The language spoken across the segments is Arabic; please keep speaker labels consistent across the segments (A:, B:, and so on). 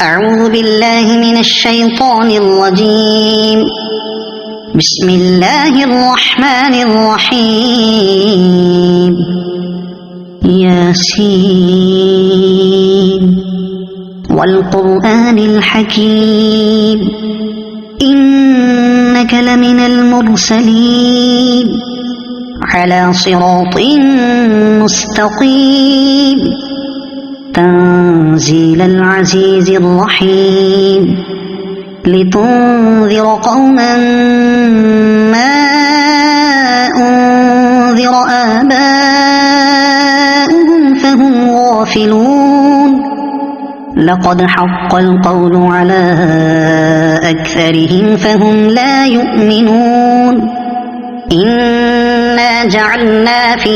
A: أعوذ بالله من الشيطان الرجيم. بسم الله الرحمن الرحيم. ياسين والقرآن الحكيم إنك لمن المرسلين على صراط مستقيم تنزيل العزيز الرحيم لتنذر قوما ما أنذر آباؤهم فهم غافلون. لقد حق القول على أكثرهم فهم لا يؤمنون. إنا جعلنا في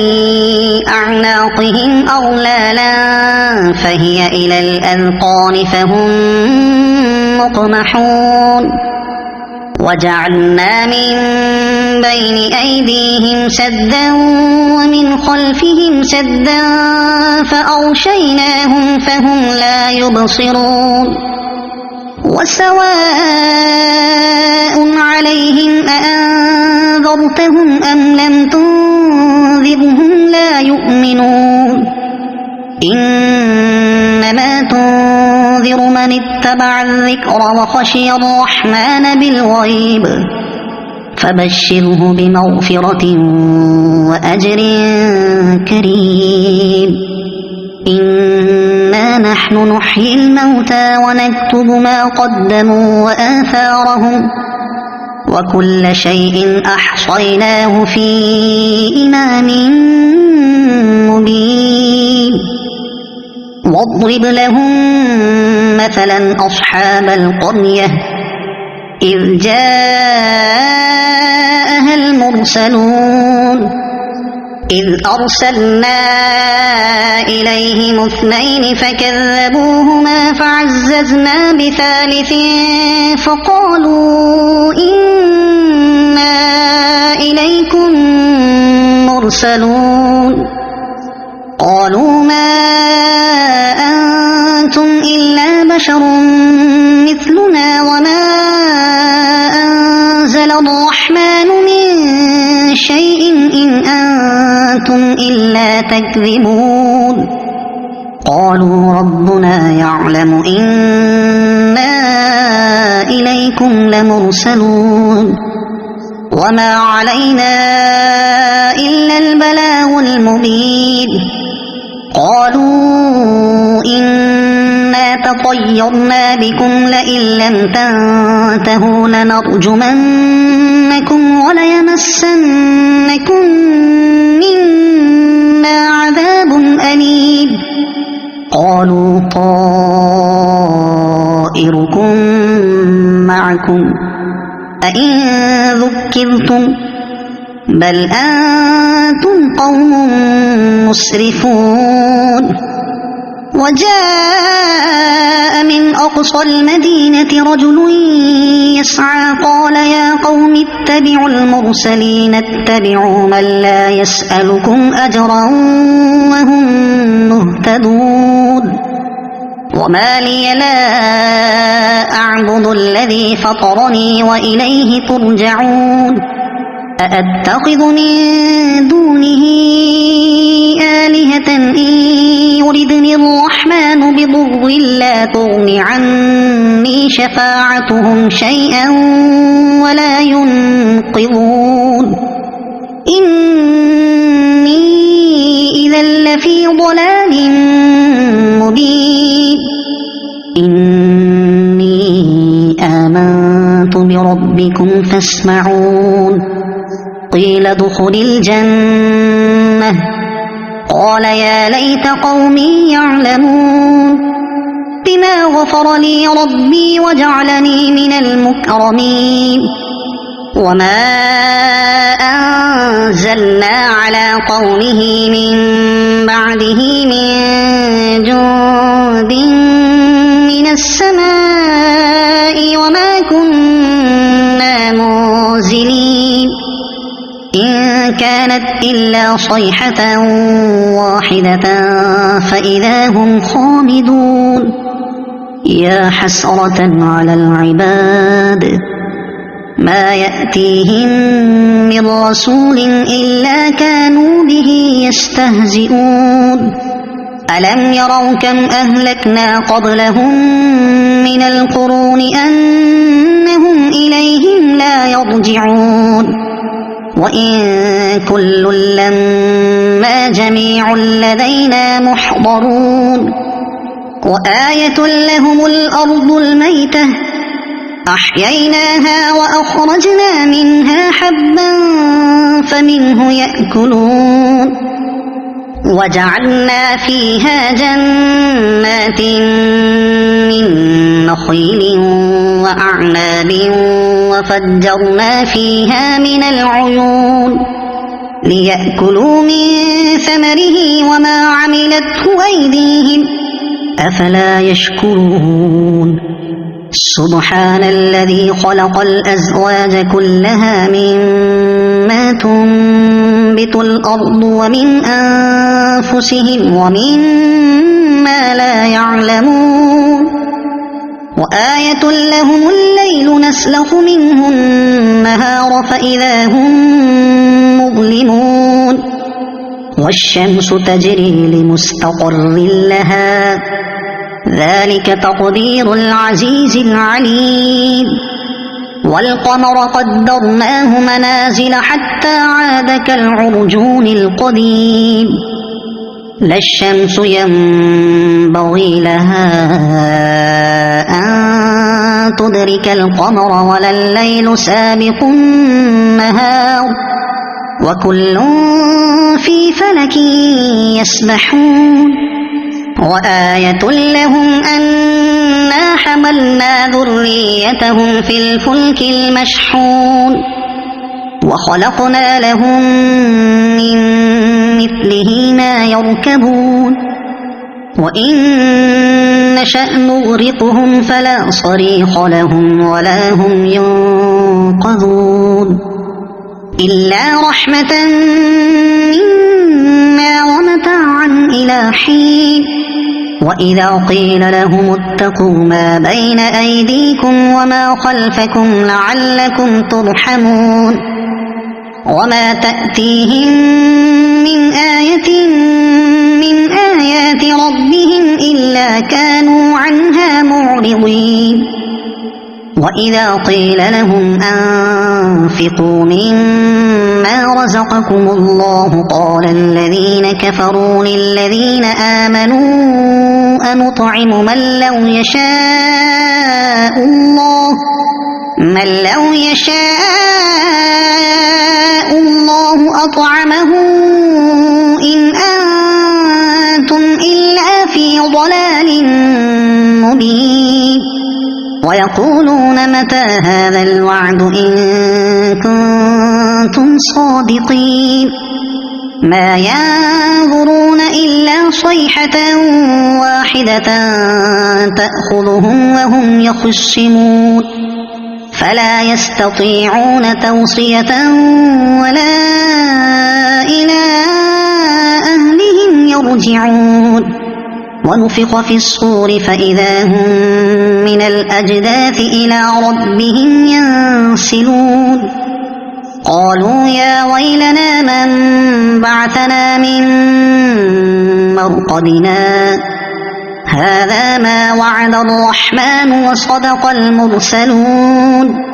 A: أعناقهم أغلالا فهي إلى الأذقان فهم مقمحون. وجعلنا من بين أيديهم سدا ومن خلفهم سدا فأغشيناهم فهم لا يبصرون. وسواء عليهم أأنذرتهم أم لم تنذرهم لا يؤمنون. إنما تنذر من اتبع الذكر وخشي الرحمن بالغيب فبشره بمغفرة وأجر كريم. إنا نحن نحيي الموتى ونكتب ما قدموا وآثارهم وكل شيء أحصيناه في إمام مبين. واضرب لهم مثلا أصحاب القرية إذ جاءها المرسلون إذ أرسلنا إليهم اثنين فكذبوهما فعززنا بثالث فقالوا إنا إليكم مرسلون. قالوا ما أنتم إلا بشر مثلنا وما أنزل الرحمن من شيء إن أنتم إلا تكذبون. قالوا ربنا يعلم إنا إليكم لمرسلون وما علينا إلا البلاغ المبين. قالوا إنا تطيرنا بكم لئن لم تنتهوا لنرجمنكم وليمسنكم منا عذاب أليم. قالوا طائركم معكم أئن ذكرتم بل أنتم قوم مسرفون. وجاء من أقصى المدينة رجل يسعى قال يا قوم اتبعوا المرسلين اتبعوا من لا يسألكم أجرا وهم مهتدون. وما لي لا أعبد الذي فطرني وإليه ترجعون. أأتخذ من دونه آلهة إن يردني الرحمن بضر لا تغن عني شفاعتهم شيئا ولا ينقذون. إني إذا لفي ضلال مبين. إني آمنت بربكم فاسمعون. قيل ادخل الجنة قال يا ليت قومي يعلمون بما غفر لي ربي وجعلني من المكرمين. وما أنزلنا على قومه من بعده من جند من السماء وما كنا منزلين. إن كانت إلا صيحة واحدة فإذا هم خامدون. يا حسرة على العباد ما يأتيهم من رسول إلا كانوا به يستهزئون ألم يروا كم أهلكنا قبلهم من القرون أنهم إليهم لا يرجعون وإن كل لما جميع لدينا محضرون وآية لهم الأرض الميتة أحييناها وأخرجنا منها حبا فمنه يأكلون وجعلنا فيها جنات من نخيل وأعناب وفجرنا فيها من العيون ليأكلوا من ثمره وما عملته أيديهم أفلا يشكرون سبحان الذي خلق الأزواج كلها مما تنبت الأرض ومن أنفسهم ومما لا يعلمون وآية لهم الليل نسلخ منه النهار فإذا هم مظلمون والشمس تجري لمستقر لها ذلك تقدير العزيز العليم والقمر قدرناه منازل حتى عاد كالعرجون القديم لا الشمس ينبغي لها أن تدرك القمر ولا الليل سابق النهار وكل في فلك يسبحون وآية لهم أنا حملنا ذريتهم في الفلك المشحون وخلقنا لهم من مثله ما يركبون وإن نشأ نغرقهم فلا صريخ لهم ولا هم ينقذون إلا رحمة منا ومتاعا إلى حين وإذا قيل لهم اتقوا ما بين أيديكم وما خلفكم لعلكم ترحمون وما تأتيهم من آية من آيات ربهم إلا كانوا عنها معرضين وإذا قيل لهم أنفقوا مما رزقكم الله قال الذين كفروا للذين آمنوا أنطعم من لو يشاء الله أطعمه إن أنتم إلا في ضلال مبين ويقولون متى هذا الوعد إن كنتم صادقين ما ينظرون إلا صيحة واحدة تأخذهم وهم يخصمون فلا يستطيعون توصية ولا إلى أهلهم يرجعون ونفخ في الصور فإذا هم من الأجداث إلى ربهم ينسلون قالوا يا ويلنا من بعثنا من مرقدنا هذا ما وعد الرحمن وصدق المرسلون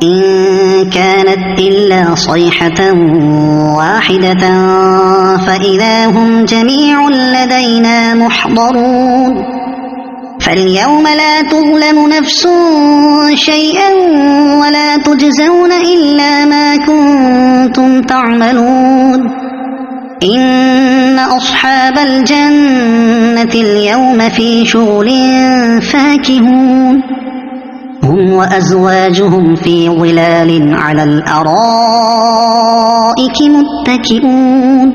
A: إن كانت إلا صيحة واحدة فإذا هم جميع لدينا محضرون فاليوم لا تظلم نفس شيئا ولا تجزون إلا ما كنتم تعملون إن أصحاب الجنة اليوم في شغل فاكهون هم وأزواجهم في ظلال على الأرائك متكئون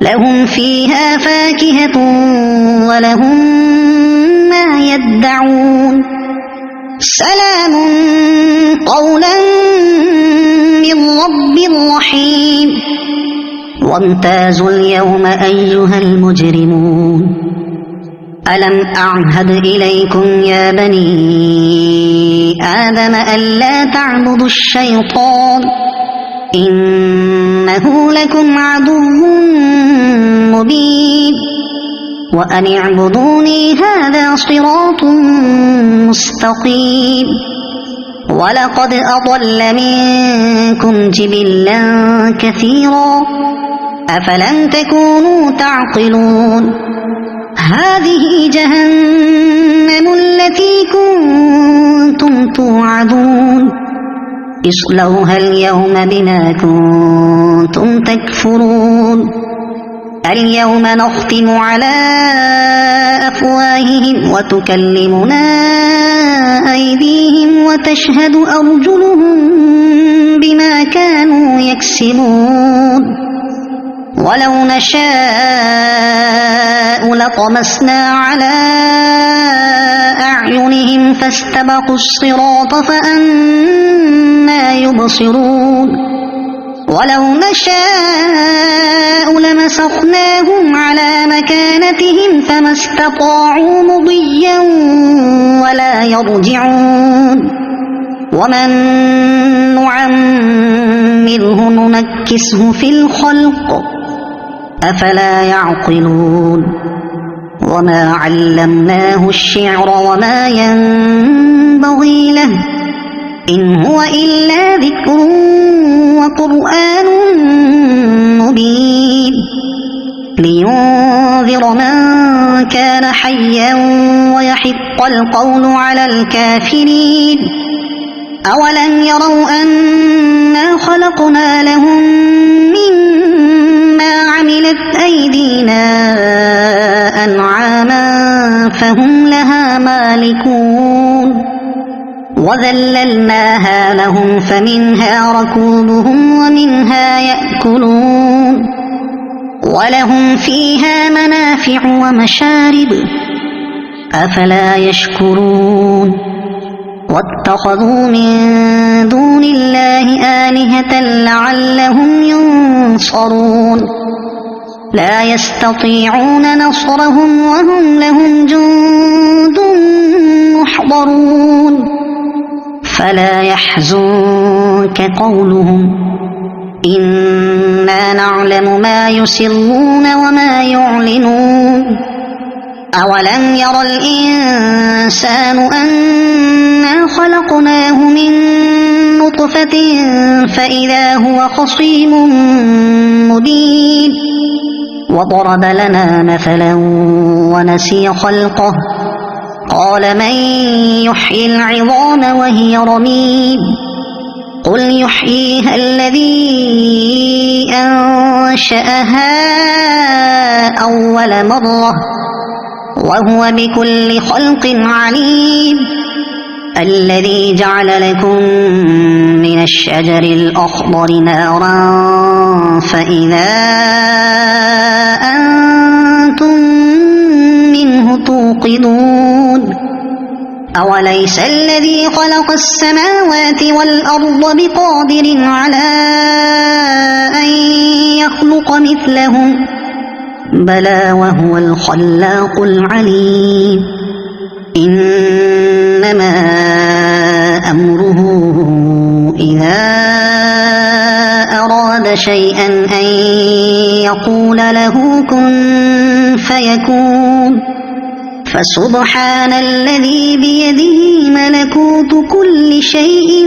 A: لهم فيها فاكهة ولهم ما يدعون سلام قولا من رب رحيم وامتازوا اليوم أيها المجرمون ألم أعهد إليكم يا بني آدم ألا تعبدوا الشيطان إنه لكم عدو مبين وأن اعبدوني هذا صراط مستقيم ولقد أضل منكم جبلا كثيرا أفلم تكونوا تعقلون هذه جهنم التي كنتم توعدون اصلوها اليوم بما كنتم تكفرون اليوم نختم على أفواههم وتكلمنا أيديهم وتشهد أرجلهم بما كانوا يكسبون ولو نشاء لطمسنا على أعينهم فاستبقوا الصراط فأنى يبصرون ولو نشاء لمسخناهم على مكانتهم فما استطاعوا مضيا ولا يرجعون ومن نعمره ننكسه في الخلق أفلا يعقلون وما علمناه الشعر وما ينبغي له إن هو إلا ذكر وقرآن مبين لينذر من كان حيا ويحق القول على الكافرين أولم يروا أنا خلقنا لهم مما عملت أيدينا أنعاما فهم لها مالكون وذللناها لهم فمنها ركوبهم ومنها يأكلون ولهم فيها منافع ومشارب أفلا يشكرون واتخذوا من دون الله آلهة لعلهم ينصرون لا يستطيعون نصرهم وهم لهم جند محضرون فلا يحزنك قولهم إنا نعلم ما يسرون وما يعلنون أولم ير الإنسان أنا خلقناه من نطفة فإذا هو خصيم مبين وضرب لنا مثلا ونسي خلقه قال من يحيي العظام وهي رميم قل يحييها الذي أنشأها أول مرة وهو بكل خلق عليم الذي جعل لكم من الشجر الأخضر نارا فإذا أنتم منه توقدون أوليس الذي خلق السماوات والأرض بقادر على أن يخلق مثلهم بلى وهو الخلاق العليم إنما أمره إذا أراد شيئا أن يقول له كن فيكون فسبحان الذي بيده ملكوت كل شيء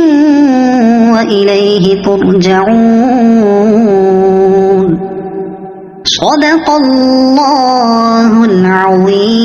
A: وإليه ترجعون صدق الله العظيم.